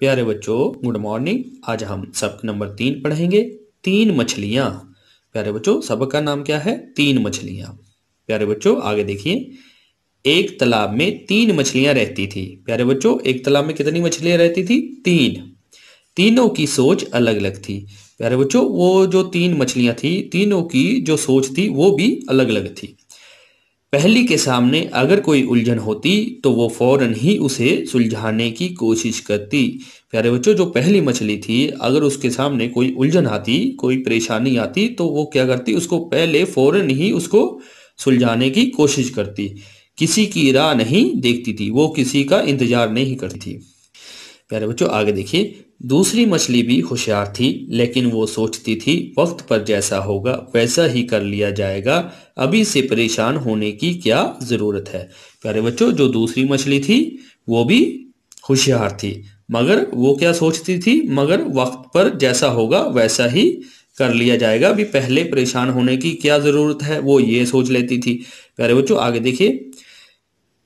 प्यारे बच्चों, good morning. आज हम सबक नंबर 3 पढ़ेंगे। 3 मछलियां। प्यारे बच्चों, सबक का नाम क्या है? 3 मछलियां। प्यारे बच्चों, आगे देखिए। एक तालाब में 3 मछलियां रहती थी। प्यारे बच्चों, एक तालाब में कितनी मछलियां रहती थी? 3। तीनों की सोच अलग अलग थी। प्यारे बच्चों, वो जो 3 मछलियां थी, तीनों की जो सोच थी वो भी अलग अलग थी। पहली के सामने अगर कोई उलझन होती तो वो फौरन ही उसे सुलझाने की कोशिश करती। प्यारे बच्चों, जो पहली मछली थी, अगर उसके सामने कोई उलझन आती, कोई परेशानी आती, तो वो क्या करती? उसको पहले फौरन ही उसको सुलझाने की कोशिश करती। किसी की राह नहीं देखती थी, वो किसी का इंतजार नहीं करती थी। प्यारे बच्चों, आगे देखिए। दूसरी मछली भी होशियार थी, लेकिन वो सोचती थी वक्त पर जैसा होगा वैसा ही कर लिया जाएगा, अभी से परेशान होने की क्या जरूरत है। प्यारे बच्चों, जो दूसरी मछली थी वो भी होशियार थी, मगर वो क्या सोचती थी? मगर वक्त पर जैसा होगा वैसा ही कर लिया जाएगा, अभी पहले परेशान होने की क्या जरूरत है, वो ये सोच लेती थी। प्यारे बच्चों, आगे देखिए।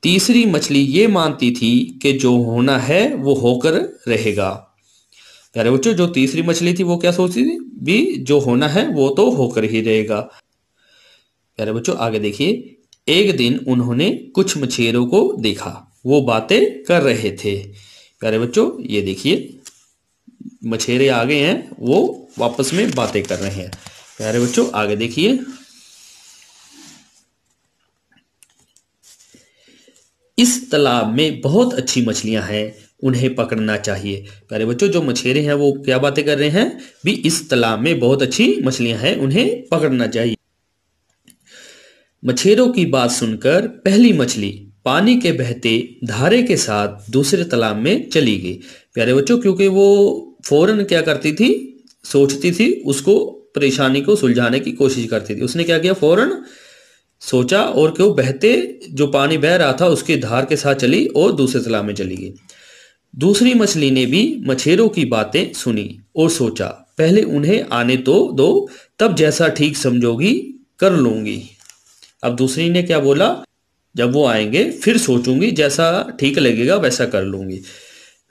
तीसरी मछली ये मानती थी कि जो होना है वो होकर रहेगा। प्यारे बच्चों, जो तीसरी मछली थी वो क्या सोचती थी? भी जो होना है वो तो होकर ही रहेगा। प्यारे बच्चों, आगे देखिए। एक दिन उन्होंने कुछ मछेरों को देखा, वो बातें कर रहे थे। प्यारे बच्चों, ये देखिए, मछेरे आ गए हैं, वो आपस में बातें कर रहे हैं। प्यारे बच्चों, आगे देखिए। इस तालाब में बहुत अच्छी मछलियां हैं, उन्हें पकड़ना चाहिए। प्यारे बच्चों, जो मछेरे हैं वो क्या बातें कर रहे हैं? भी इस तालाब में बहुत अच्छी मछलियां हैं, उन्हें पकड़ना चाहिए। मछेरों की बात सुनकर पहली मछली पानी के बहते धारे के साथ दूसरे तालाब में चली गई। प्यारे बच्चों, क्योंकि वो फौरन क्या करती थी? सोचती थी, उसको परेशानी को सुलझाने की कोशिश करती थी। उसने क्या किया? फौरन सोचा और क्यों बहते जो पानी बह रहा था उसके धार के साथ चली और दूसरे तालाब में चली गई। दूसरी मछली ने भी मछेरों की बातें सुनी और सोचा, पहले उन्हें आने तो दो, तब जैसा ठीक समझोगी कर लूंगी। अब दूसरी ने क्या बोला? जब वो आएंगे फिर सोचूंगी, जैसा ठीक लगेगा वैसा कर लूंगी।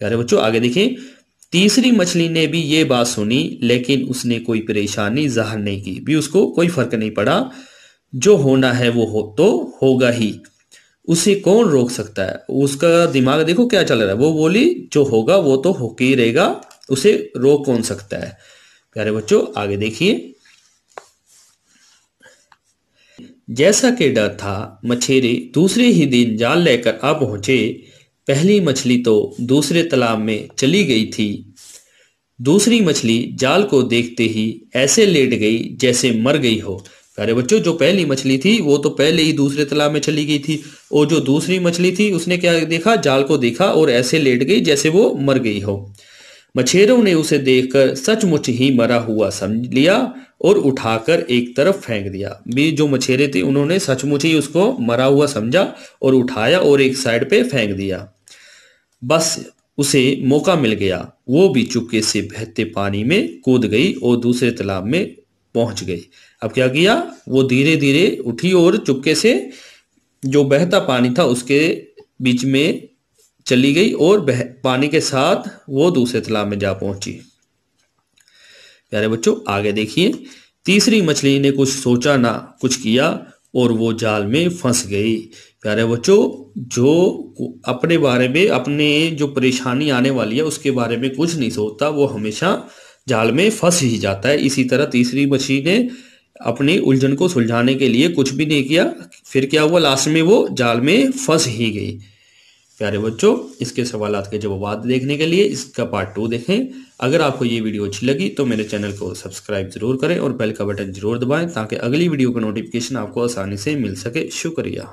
प्यारे बच्चों, आगे देखिए। तीसरी मछली ने भी ये बात सुनी, लेकिन उसने कोई परेशानी जाहिर नहीं की, भी उसको कोई फर्क नहीं पड़ा। जो होना है वो हो तो होगा ही, उसे कौन रोक सकता है? उसका दिमाग देखो क्या चल रहा है। वो बोली जो होगा वो तो होके ही रहेगा, उसे रोक कौन सकता है। प्यारे बच्चों, आगे देखिए। जैसा कि डर था, मछेरे दूसरे ही दिन जाल लेकर आ पहुंचे। पहली मछली तो दूसरे तालाब में चली गई थी। दूसरी मछली जाल को देखते ही ऐसे लेट गई जैसे मर गई हो। प्यारे बच्चों, जो पहली मछली थी वो तो पहले ही दूसरे तालाब में चली गई थी, और जो दूसरी मछली थी उसने क्या देखा? जाल को देखा और ऐसे लेट गई जैसे वो मर गई हो। मछेरों ने उसे देखकर सचमुच ही मरा हुआ समझ लिया और उठाकर एक तरफ फेंक दिया। भी जो मछेरे थे उन्होंने सचमुच ही उसको मरा हुआ समझा और उठाया और एक साइड पे फेंक दिया। बस उसे मौका मिल गया, वो भी चुपके से बहते पानी में कूद गई और दूसरे तालाब में पहुंच गई। अब क्या किया? वो धीरे धीरे उठी और चुपके से जो बहता पानी था उसके बीच में चली गई और पानी के साथ वो दूसरे तालाब में जा पहुंची। प्यारे बच्चों, आगे देखिए। तीसरी मछली ने कुछ सोचा ना कुछ किया और वो जाल में फंस गई। प्यारे बच्चों, जो अपने बारे में, अपने जो परेशानी आने वाली है उसके बारे में कुछ नहीं सोचता, वो हमेशा जाल में फंस ही जाता है। इसी तरह तीसरी मछली ने अपनी उलझन को सुलझाने के लिए कुछ भी नहीं किया, फिर क्या हुआ? लास्ट में वो जाल में फंस ही गई। प्यारे बच्चों, इसके सवालात के जवाब देखने के लिए इसका पार्ट 2 देखें। अगर आपको ये वीडियो अच्छी लगी तो मेरे चैनल को सब्सक्राइब जरूर करें और बेल का बटन जरूर दबाएं, ताकि अगली वीडियो का नोटिफिकेशन आपको आसानी से मिल सके। शुक्रिया।